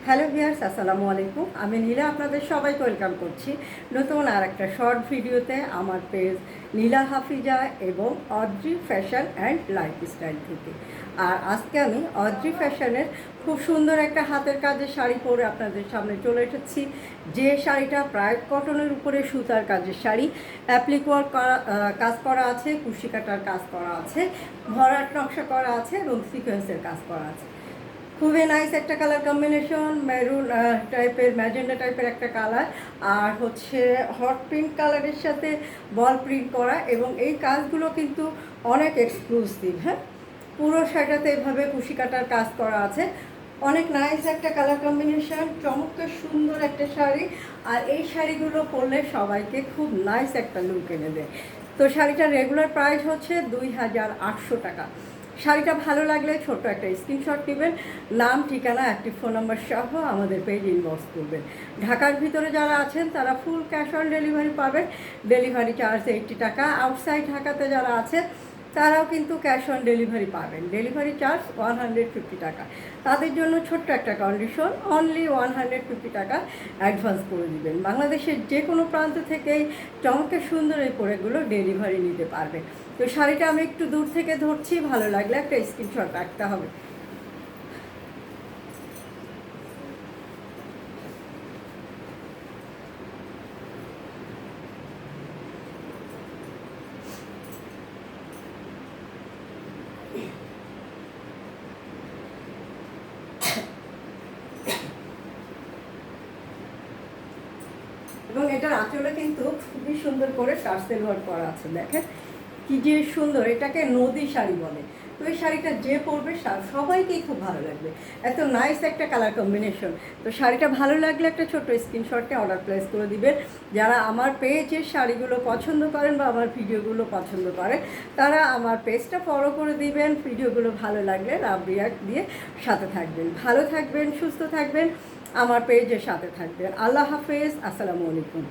Hello viewers, আসসালামু আলাইকুম। আমি নীলা আপনাদের সবাইকে ওয়েলকাম করছি নতুন আর একটা শর্ট ভিডিওতে আমার পেজ নীলা হাফিজা এবং অদ্রি ফ্যাশন অ্যান্ড লাইফস্টাইল থেকে। আর আজকে আমি অদ্রি ফ্যাশনের খুব সুন্দর একটা হাতের কাজের শাড়ি পরে আপনাদের সামনে চলে এসেছি। যে শাড়িটা প্রায় কটনের উপরে সুতার কাজের শাড়ি, অ্যাপ্লিক ওয়ার্ক কাজ করা আছে, কুশি কাটার কাজ করা আছে, ভরাট নকশা করা আছে এবং সিকোয়েন্সের কাজ করা আছে। খুবই নাইস একটা কালার কম্বিনেশন, মেরুন টাইপের, ম্যাজেন্ডা টাইপের একটা কালার, আর হচ্ছে হট পিঙ্ক কালারের সাথে বল প্রিন্ট করা, এবং এই কাজগুলো কিন্তু অনেক এক্সক্লুসিভ। হ্যাঁ, পুরো শাড়িটাতে এভাবে কুশি কাটার কাজ করা আছে। অনেক নাইস একটা কালার কম্বিনেশন, চমৎকার সুন্দর একটা শাড়ি। আর এই শাড়িগুলো পরলে সবাইকে খুব নাইস একটা লুক এনে দেয়। তো শাড়িটার রেগুলার প্রাইস হচ্ছে 2800 টাকা। শাড়িটা ভালো লাগলে ছোট্ট একটা স্ক্রিনশট নেবেন, নাম, ঠিকানা, অ্যাক্টিভ ফোন নাম্বার সহ আমাদের পেজ ইনবক্স করবেন। ঢাকার ভিতরে যারা আছেন তারা ফুল ক্যাশ অন ডেলিভারি পাবেন, ডেলিভারি চার্জ 80 টাকা। আউটসাইড ঢাকাতে যারা আছে তারাও কিন্তু ক্যাশ অন ডেলিভারি পাবেন, ডেলিভারি চার্জ 150 টাকা। তাদের জন্য ছোট্ট একটা কন্ডিশন, অনলি 150 টাকা অ্যাডভান্স করে দিবেন। বাংলাদেশের যে কোনো প্রান্ত থেকেই চমৎকার সুন্দর এই প্রোডাক্টগুলো ডেলিভারি নিতে পারবেন। তো শাড়িটা আমি একটু দূর থেকে ধরছি, ভালো লাগলে একটা স্ক্রিনশট রাখতে হবে। এবং এটার আঁচলে কিন্তু খুবই সুন্দর করে টার্সেল ওয়ার্ক করা আছে, দেখেন কি যে সুন্দর। এটাকে নদী শাড়ি বলে। তো এই শাড়িটা যে পরবে সবাইকেই খুব ভালো লাগবে, এত নাইস একটা কালার কম্বিনেশন। তো শাড়িটা ভালো লাগলে একটা ছোট্ট স্ক্রিনশটে অর্ডার প্লেস করে দিবেন। যারা আমার পেজের শাড়িগুলো পছন্দ করেন বা আমার ভিডিওগুলো পছন্দ করেন তারা আমার পেজটা ফলো করে দিবেন। ভিডিওগুলো ভালো লাগলে লাভ রিয়াক্ট দিয়ে সাথে থাকবেন। ভালো থাকবেন, সুস্থ থাকবেন, আমার পেজের সাথে থাকবেন। আল্লাহ হাফেজ, আসসালামু আলাইকুম।